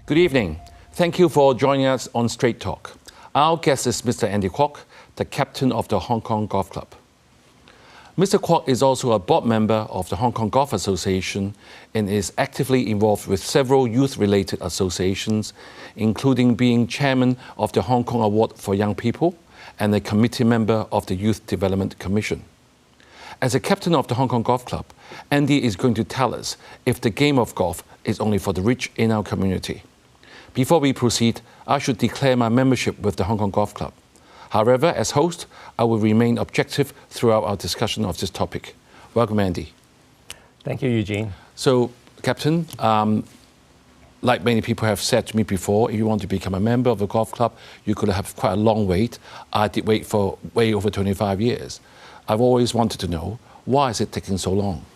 Good evening. Thank you for joining us on Straight Talk. Our guest is Mr. Andy Kwok, the captain of the Hong Kong Golf Club. Mr. Kwok is also a board member of the Hong Kong Golf Association and is actively involved with several youth-related associations, including being chairman of the Hong Kong Award for Young People and a committee member of the Youth Development Commission. As a captain of the Hong Kong Golf Club, Andy is going to tell us if the game of golf is only for the rich in our community. Before we proceed, I should declare my membership with the Hong Kong Golf Club. However, as host, I will remain objective throughout our discussion of this topic. Welcome, Andy. Thank you, Eugene. So, Captain, like many people have said to me before, if you want to become a member of a golf club, you could have quite a long wait. I did wait for way over 25 years. I've always wanted to know, why is it taking so long?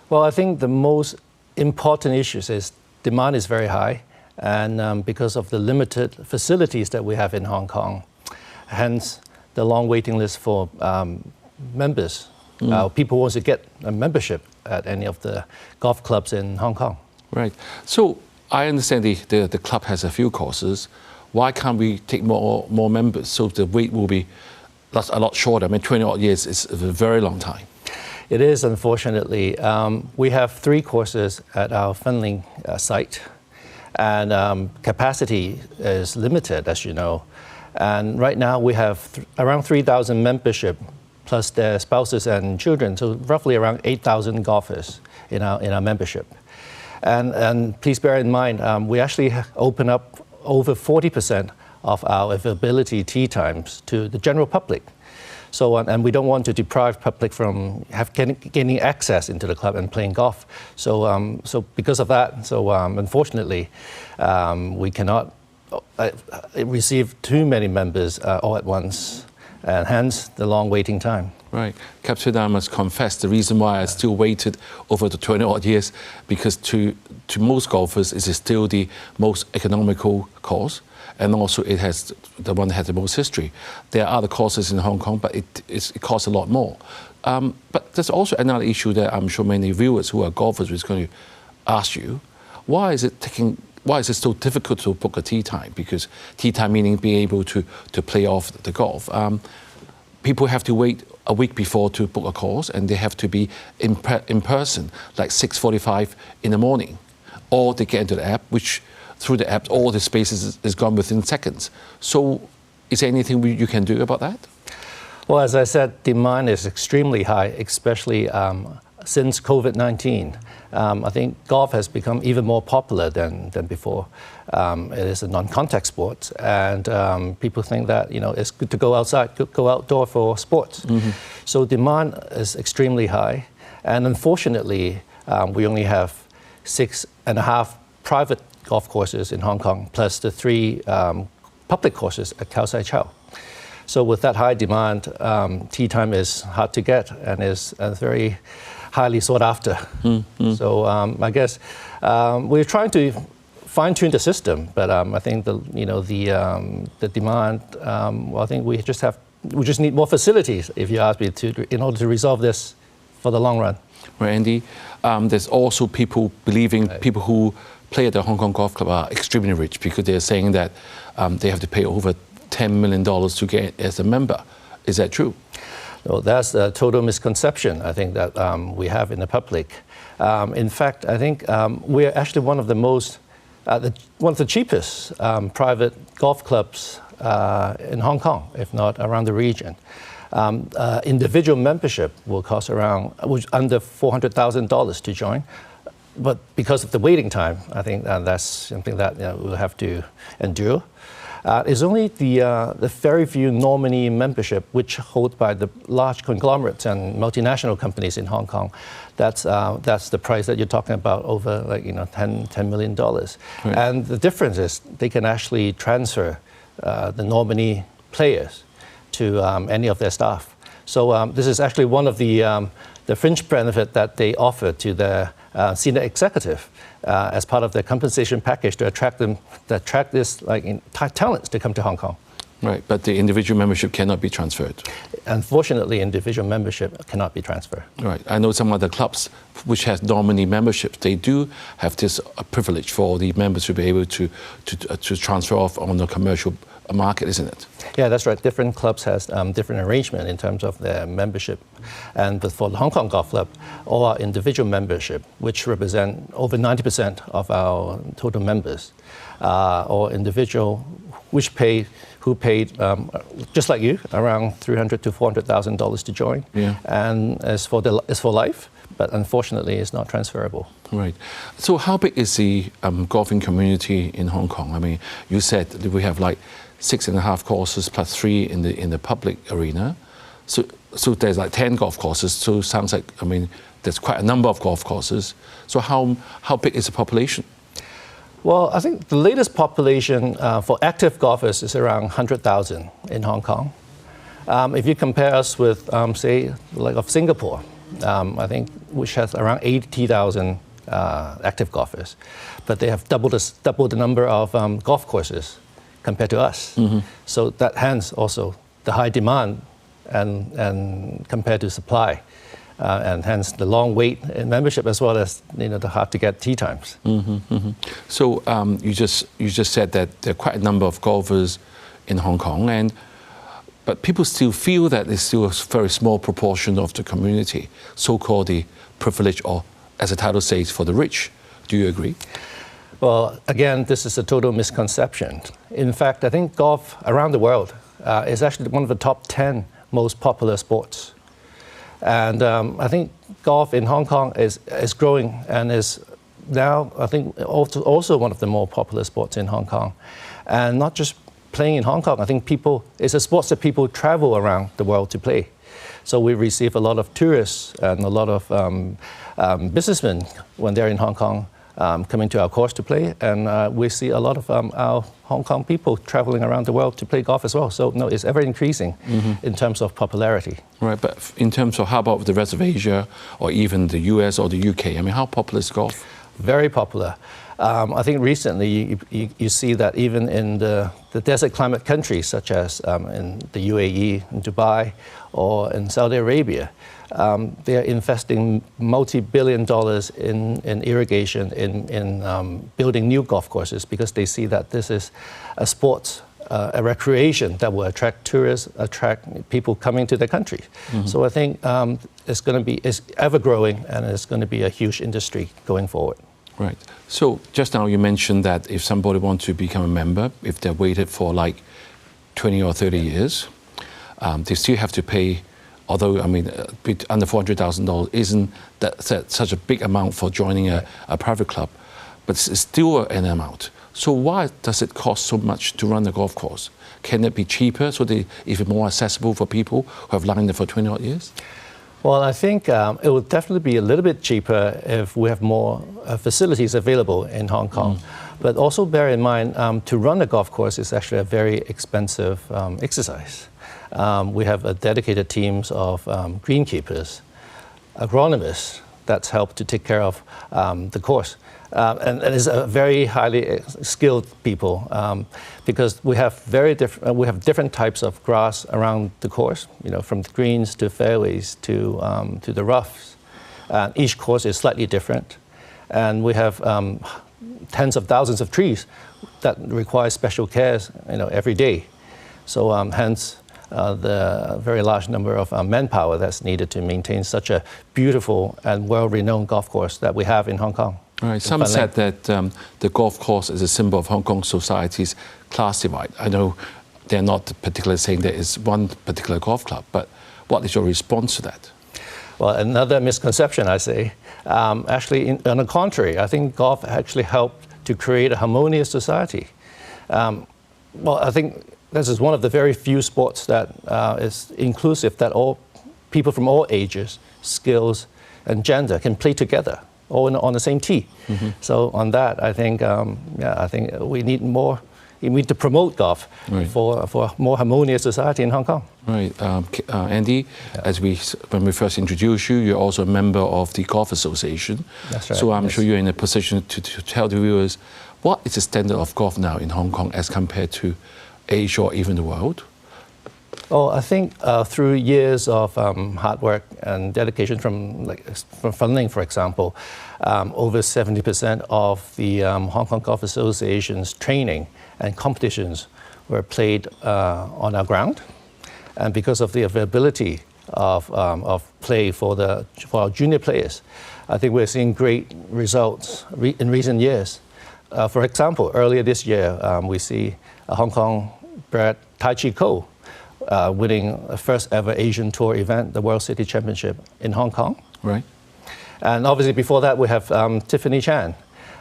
Well, I think the most important issue is demand is very high, and because of the limited facilities that we have in Hong Kong, hence the long waiting list for members. People want to get a membership at any of the golf clubs in Hong Kong. Right. So I understand the club has a few courses. Why can't we take more members so the wait will be a lot shorter? I mean, 20 odd years is a very long time. It is, unfortunately. We have 3 courses at our粉嶺site, and capacity is limited, as you know. And right now we have around 3,000 membership, plus their spouses and children, so roughly around 8,000 golfers in our membership. And please bear in mind, we actually open up over 40% of our availability tee times to the general public. So, and we don't want to deprive public from gaining access into the club and playing golf. So, so because of that, unfortunately, we cannot receive too many members all at once, and hence the long waiting time. Right. Captain, I must confess, the reason why I still waited over the 20 odd years, because to most golfers, it is still the most economical course, and also it has the one that has the most history. There are other courses in Hong Kong, but it costs a lot more. But there's also another issue that I'm sure many viewers who are golfers is going to ask you: why is it so difficult to book a tee time? Because tee time meaning being able to play off the golf. People have to wait a week before to book a course, and they have to be in person, like 6:45 in the morning. Or they get into the app, which through the app, all the spaces is gone within seconds. So is there anything you can do about that? Well, as I said, demand is extremely high, especially since COVID-19. I think golf has become even more popular than before. It is a non-contact sport, and people think that it's good to go outside, go outdoor for sports. So demand is extremely high, and unfortunately, we only have 6.5 private golf courses in Hong Kong, plus the 3 public courses at Khao Sai Chow. So with that high demand, tee time is hard to get and is very highly sought after. So I guess we're trying to fine-tune the system, but I think the demand. Well, I think we just need more facilities, if you ask me, in order to resolve this for the long run. Right, Andy. There's also people believing people who play at the Hong Kong Golf Club are extremely rich, because they're saying that they have to pay over $10 million to get as a member. Is that true? Well, that's a total misconception, I think, that we have in the public. In fact, I think we're actually one of the cheapest private golf clubs in Hong Kong, if not around the region. Individual membership will cost under $400,000 to join. But because of the waiting time, I think that's something that we'll have to endure. It's only the very few nominee membership, which hold by the large conglomerates and multinational companies in Hong Kong. That's the price that you're talking about, over $10 million. Right. And the difference is they can actually transfer the nominee players to any of their staff. So this is actually one of the fringe benefit that they offer to their senior executive as part of their compensation package to attract this talents to come to Hong Kong. Right, but the individual membership cannot be transferred. Unfortunately, individual membership cannot be transferred. Right, I know some other clubs which have nominee membership, they do have this privilege for the members to be able to transfer off on the commercial market, isn't it? Yeah, that's right. Different clubs has different arrangement in terms of their membership. But for the Hong Kong Golf Club, all our individual membership, which represent over 90% of our total members, or individual who paid just like you around $300,000 to $400,000 to join, and it's for life, but unfortunately it's not transferable. Right. So how big is the golfing community in Hong Kong? I mean, you said that we have like 6.5 courses plus 3 in the public arena. So there's like 10 golf courses. So it sounds like, I mean, there's quite a number of golf courses. So how big is the population? Well, I think the latest population for active golfers is around 100,000 in Hong Kong. If you compare us with, say, like of Singapore, I think, which has around 80,000 active golfers, but they have double the number of golf courses compared to us. Mm-hmm. So that hence also the high demand and compared to supply. And hence the long wait in membership, as well as the hard to get tee times. Mm-hmm, mm-hmm. So you just said that there are quite a number of golfers in Hong Kong, but people still feel that there's still a very small proportion of the community, so-called the privileged, or as the title says, for the rich. Do you agree? Well, again, this is a total misconception. In fact, I think golf around the world is actually one of the top 10 most popular sports. And I think golf in Hong Kong is growing and is now, I think, also one of the more popular sports in Hong Kong. And not just playing in Hong Kong, I think it's a sport that people travel around the world to play. So we receive a lot of tourists and a lot of businessmen when they're in Hong Kong coming to our course to play. And we see a lot of our Hong Kong people traveling around the world to play golf as well. So no, it's ever increasing in terms of popularity. Right, but in terms of how about the rest of Asia or even the US or the UK? I mean, how popular is golf? Very popular. I think recently you see that even in the desert climate countries such as in the UAE, in Dubai, or in Saudi Arabia, they are investing multi-billion dollars in irrigation, in building new golf courses, because they see that this is a sport, a recreation that will attract tourists, attract people coming to their country. Mm-hmm. So I think it's ever growing, and it's going to be a huge industry going forward. Right. So just now you mentioned that if somebody wants to become a member, if they've waited for like 20 or 30 years, they still have to pay. Although, I mean, under $400,000 isn't such a big amount for joining a private club, but it's still an amount. So why does it cost so much to run a golf course? Can it be cheaper, so even more accessible for people who have lined it for 20 odd years? Well, I think it will definitely be a little bit cheaper if we have more facilities available in Hong Kong. But also bear in mind, to run a golf course is actually a very expensive exercise. We have dedicated teams of greenkeepers, agronomists that's helped to take care of the course. And it's a very highly skilled people because we have different types of grass around the course, from the greens to fairways to the roughs. Each course is slightly different. And we have tens of thousands of trees that require special cares every day. So hence the very large number of manpower that's needed to maintain such a beautiful and well-renowned golf course that we have in Hong Kong. All right. Some said that the golf course is a symbol of Hong Kong society's class divide. I know they're not particularly saying there is one particular golf club, but what is your response to that? Well, another misconception, I say. Actually, on the contrary, I think golf actually helped to create a harmonious society. Well, I think this is one of the very few sports that is inclusive, that all people from all ages, skills, and gender can play together, all on the same tee. Mm-hmm. So on that, I think, I think we need more. We need to promote golf for a more harmonious society in Hong Kong. Right, Andy. When we first introduced you, you're also a member of the Golf Association. That's right. So I'm sure you're in a position to tell the viewers what is the standard of golf now in Hong Kong as compared to Asia or even the world? Oh, I think through years of hard work and dedication from粉嶺, for example, over 70% of the Hong Kong Golf Association's training and competitions were played on our ground. And because of the availability of play for our junior players, I think we're seeing great results in recent years. For example, earlier this year, we see a Hong Kong-bred Tai Chi Ko winning a first ever Asian Tour event, the World City Championship in Hong Kong. Right. And obviously before that we have Tiffany Chan,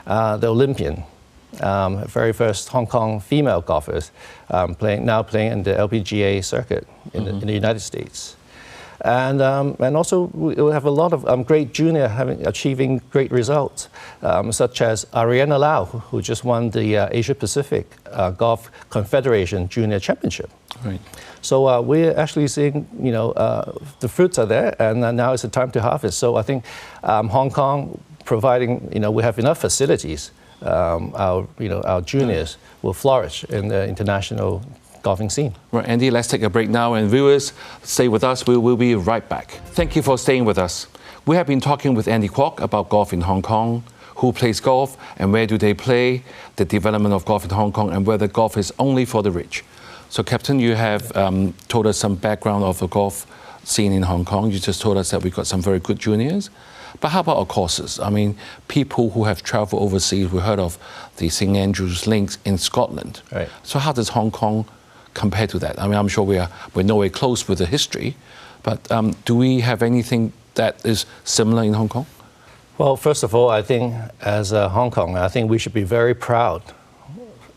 the Olympian, very first Hong Kong female golfers now playing in the LPGA circuit in the United States. And also we have a lot of great junior achieving great results, such as Ariana Lau, who just won the Asia Pacific Golf Confederation Junior Championship. Right. So we're actually seeing, the fruits are there, and now it's the time to harvest. So I think Hong Kong, providing, we have enough facilities, our juniors will flourish in the international golfing scene. Right, Andy, let's take a break now, and viewers, stay with us. We will be right back. Thank you for staying with us. We have been talking with Andy Kwok about golf in Hong Kong, who plays golf and where do they play, the development of golf in Hong Kong, and whether golf is only for the rich. So, Captain, you have told us some background of the golf scene in Hong Kong. You just told us that we've got some very good juniors. But how about our courses? I mean, people who have traveled overseas, we heard of the St. Andrews Links in Scotland. Right. So how does Hong Kong compare to that? I mean, I'm sure we're nowhere close with the history, but do we have anything that is similar in Hong Kong? Well, first of all, I think as Hong Kong, I think we should be very proud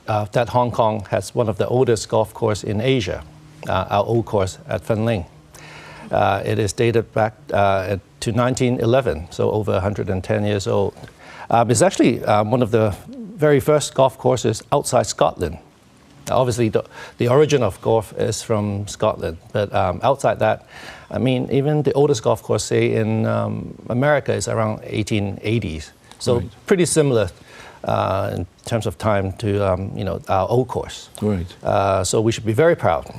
that Hong Kong has one of the oldest golf courses in Asia, our old course at粉嶺. It is dated back to 1911, so over 110 years old. It's actually one of the very first golf courses outside Scotland. Obviously, the origin of golf is from Scotland, but outside that, I mean, even the oldest golf course, say, in America is around 1880s. So right. Pretty similar in terms of time to, our old course. Right. So we should be very proud.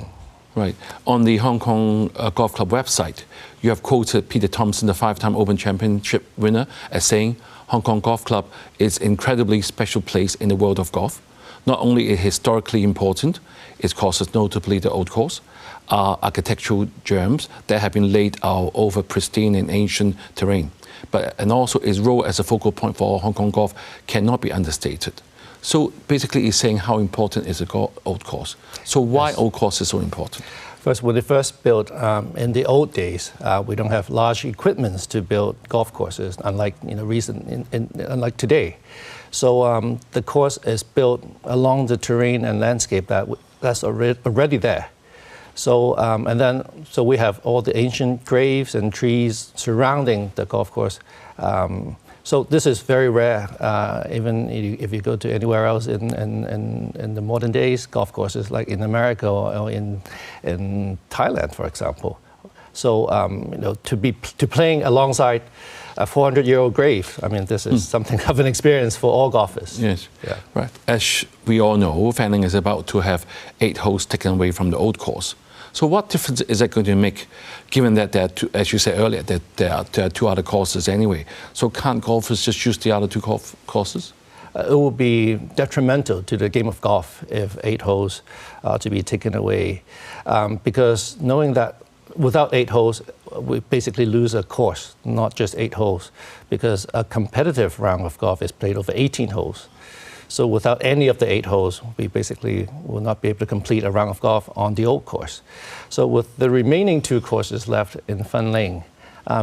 Right. On the Hong Kong Golf Club website, you have quoted Peter Thomson, the 5-time Open Championship winner, as saying, Hong Kong Golf Club is an incredibly special place in the world of golf. Not only is it historically important, its courses, notably the old course, are architectural germs that have been laid out over pristine and ancient terrain. And also its role as a focal point for Hong Kong golf cannot be understated. So basically it's saying how important is the old course. So why yes. Old course is so important? First, when they first built, in the old days, we don't have large equipments to build golf courses, unlike unlike today. So the course is built along the terrain and landscape that's already there. So so we have all the ancient graves and trees surrounding the golf course. So this is very rare. Even if you go to anywhere else in the modern days, golf courses like in America or in Thailand, for example. So to playing alongside a 400-year-old grave, I mean, this is something of an experience for all golfers. Yes, yeah. Right. As we all know, Fanling is about to have 8 holes taken away from the old course. So what difference is that going to make, given that there are two, as you said earlier, that there are 2 other courses anyway? So can't golfers just use the other 2 courses? It would be detrimental to the game of golf if 8 holes are to be taken away, because knowing that without 8 holes, we basically lose a course, not just 8 holes, because a competitive round of golf is played over 18 holes. So without any of the 8 holes, we basically will not be able to complete a round of golf on the old course. So with the remaining 2 courses left in粉嶺,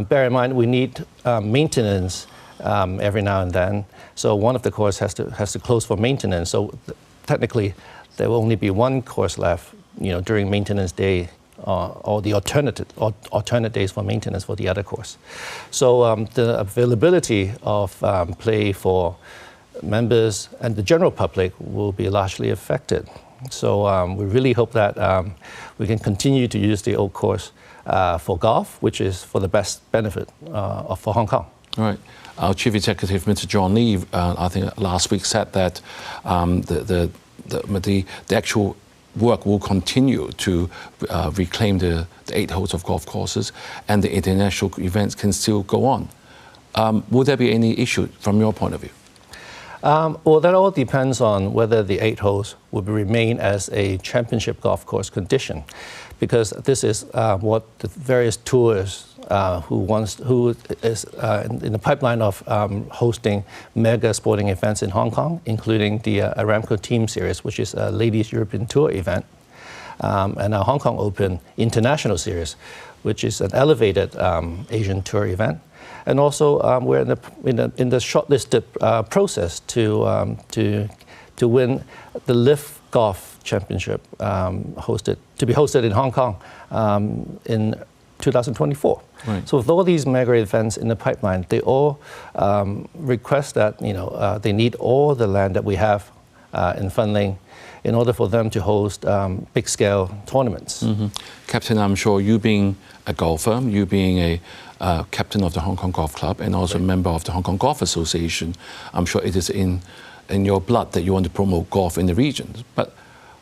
bear in mind we need maintenance every now and then. So one of the courses has to close for maintenance. So technically, there will only be 1 course left, during maintenance day, or the alternate days for maintenance for the other course. So the availability of play for members and the general public will be largely affected. So we really hope that we can continue to use the old course for golf, which is for the best benefit for Hong Kong. All right. Our Chief Executive, Mr. John Lee, I think last week said that the actual work will continue to reclaim the 8 holes of golf courses, and the international events can still go on. Will there be any issue from your point of view? Well, that all depends on whether the 8 holes will remain as a championship golf course condition, because this is what the various tours who is in the pipeline of hosting mega sporting events in Hong Kong, including the Aramco Team Series, which is a ladies European Tour event, and our Hong Kong Open International Series, which is an elevated Asian Tour event. And also, we're in the shortlisted process to win the LIV Golf Championship to be hosted in Hong Kong in 2024. Right. So with all these mega events in the pipeline, they all request that they need all the land that we have in Fanling in order for them to host big-scale tournaments. Mm-hmm. Captain, I'm sure you being a golfer, you being a captain of the Hong Kong Golf Club and also a member of the Hong Kong Golf Association, I'm sure it is in your blood that you want to promote golf in the region. But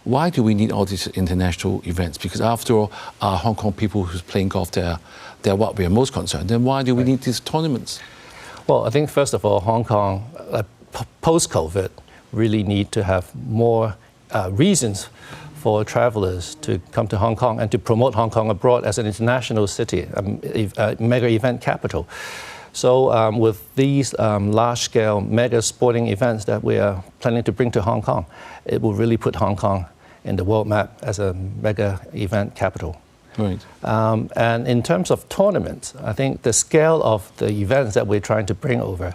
why do we need all these international events? Because after all, our Hong Kong people who's playing golf, they're what we are most concerned. Then why do we need these tournaments? Well, I think first of all, Hong Kong, post-COVID, really need to have more reasons for travelers to come to Hong Kong and to promote Hong Kong abroad as an international city, a mega event capital. So with these large-scale mega sporting events that we are planning to bring to Hong Kong, it will really put Hong Kong in the world map as a mega event capital. Right. And in terms of tournaments, I think the scale of the events that we're trying to bring over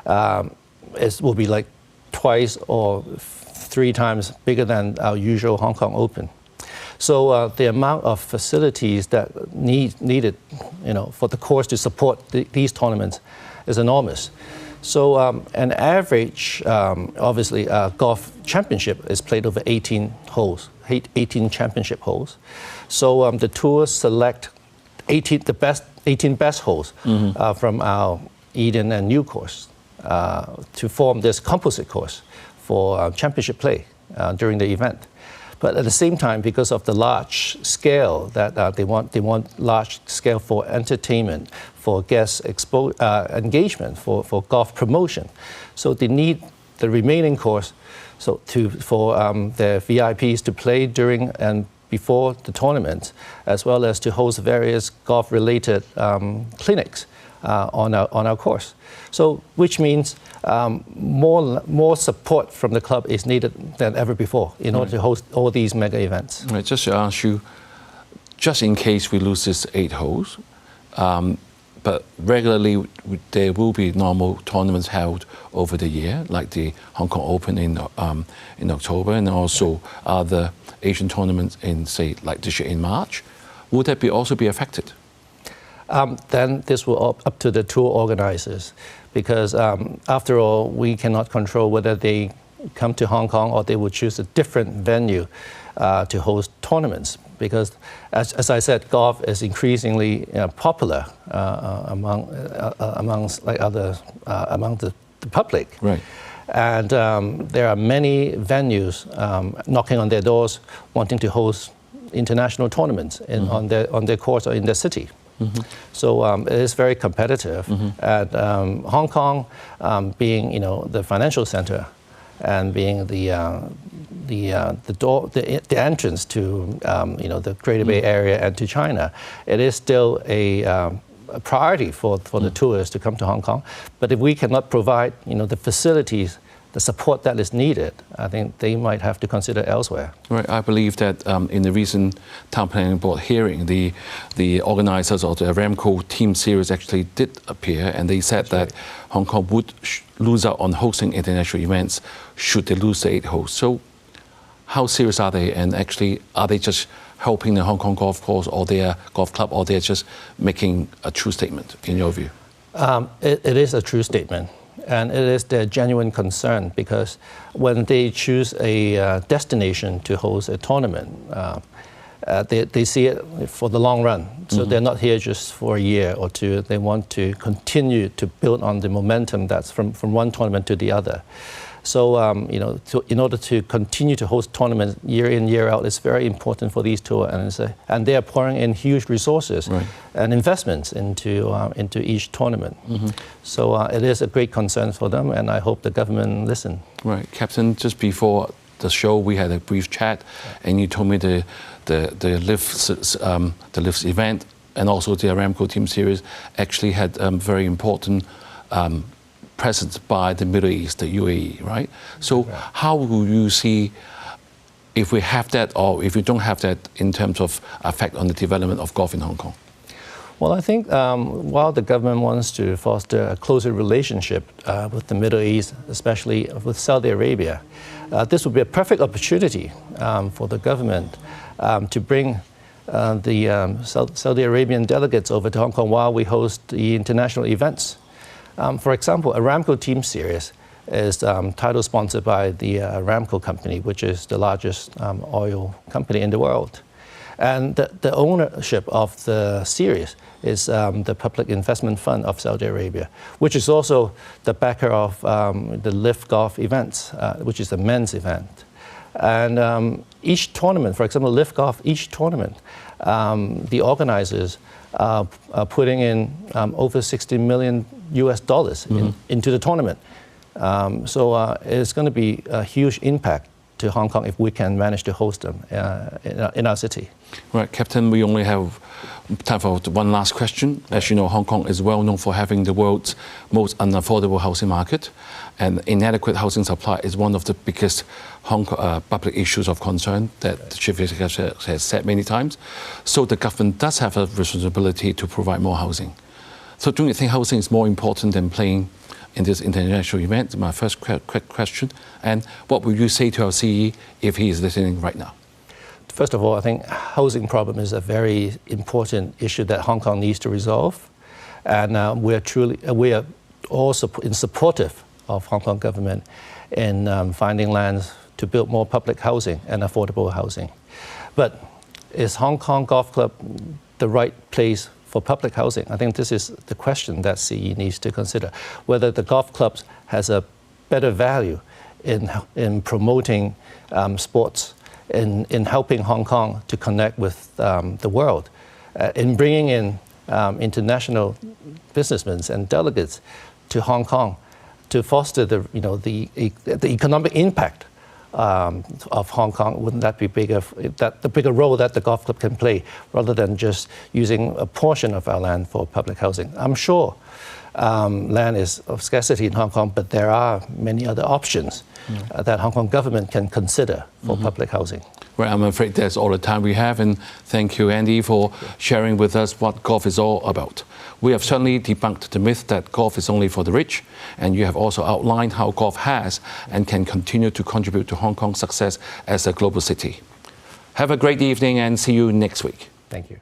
will be like twice or 3 times bigger than our usual Hong Kong Open. So the amount of facilities that needed, for the course to support these tournaments is enormous. So an average, obviously, golf championship is played over 18 holes, 18 championship holes. So the tours select 18 best holes from our Eden and New course to form this composite course for championship play during the event. But at the same time, because of the large scale that they want large scale for entertainment, for guest engagement, for golf promotion. So they need the remaining course for their VIPs to play during and before the tournament, as well as to host various golf-related clinics on our course. So, which means more support from the club is needed than ever before in order to host all these mega events. Right, just to ask you, just in case we lose this 8 holes, but regularly there will be normal tournaments held over the year, like the Hong Kong Open in October, and also other Asian tournaments in, say, like this year in March. Would that also be affected? Then this will up to the tour organizers, because after all, we cannot control whether they come to Hong Kong or they will choose a different venue to host tournaments. Because, as I said, golf is increasingly popular among the public. Right. And there are many venues knocking on their doors, wanting to host international tournaments on their course or in their city. Mm-hmm. So it is very competitive. Mm-hmm. And Hong Kong, being the financial center and being the entrance to the Greater Bay Area and to China, it is still a priority for the tourists to come to Hong Kong. But if we cannot provide the facilities, the support that is needed, I think they might have to consider elsewhere. Right. I believe that in the recent Town Planning Board hearing, the organizers of the Aramco Team Series actually did appear, and they said that Hong Kong would lose out on hosting international events should they lose the 8 holes. So how serious are they, and actually are they just helping the Hong Kong golf course or their golf club, or they're just making a true statement, in your view? It is a true statement. And it is their genuine concern, because when they choose a destination to host a tournament, they see it for the long run. So they're not here just for a year or two. They want to continue to build on the momentum that's from one tournament to the other. So, in order to continue to host tournaments year in, year out, it's very important for these tour owners. And they are pouring in huge resources and investments into each tournament. So it is a great concern for them, and I hope the government listen. Right. Captain, just before the show, we had a brief chat, and you told me the lifts event and also the Aramco Team Series actually had very important presence by the Middle East, the UAE, right? So how will you see if we have that or if we don't have that in terms of effect on the development of golf in Hong Kong? Well, I think while the government wants to foster a closer relationship with the Middle East, especially with Saudi Arabia, this would be a perfect opportunity for the government to bring the Saudi Arabian delegates over to Hong Kong while we host the international events. For example, Aramco Team Series is title sponsored by the Aramco company, which is the largest oil company in the world. And the ownership of the series is the Public Investment Fund of Saudi Arabia, which is also the backer of the LIV Golf events, which is the men's event. And each tournament, for example, LIV Golf, each tournament, the organizers are putting in over $60 million into the tournament. So it's going to be a huge impact to Hong Kong if we can manage to host them in our city. Right, Captain, we only have time for one last question. As you know, Hong Kong is well known for having the world's most unaffordable housing market, and inadequate housing supply is one of the biggest public issues of concern that the Chief Executive has said many times. So the government does have a responsibility to provide more housing. So don't you think housing is more important than playing in this international event? My first quick question. And what would you say to our CE if he is listening right now? First of all, I think housing problem is a very important issue that Hong Kong needs to resolve. And we are also supportive of Hong Kong government in finding lands to build more public housing and affordable housing. But is Hong Kong Golf Club the right place for public housing? I think this is the question that CE needs to consider, whether the golf clubs has a better value in promoting sports, in helping Hong Kong to connect with the world, in bringing in international businessmen and delegates to Hong Kong to foster the economic impact of Hong Kong. Wouldn't that be the bigger role that the golf club can play, rather than just using a portion of our land for public housing? I'm sure land is of scarcity in Hong Kong, but there are many other options that Hong Kong government can consider for public housing. Well, I'm afraid that's all the time we have, and thank you, Andy, for sharing with us what golf is all about. We have certainly debunked the myth that golf is only for the rich, and you have also outlined how golf has and can continue to contribute to Hong Kong's success as a global city. Have a great evening and see you next week. Thank you.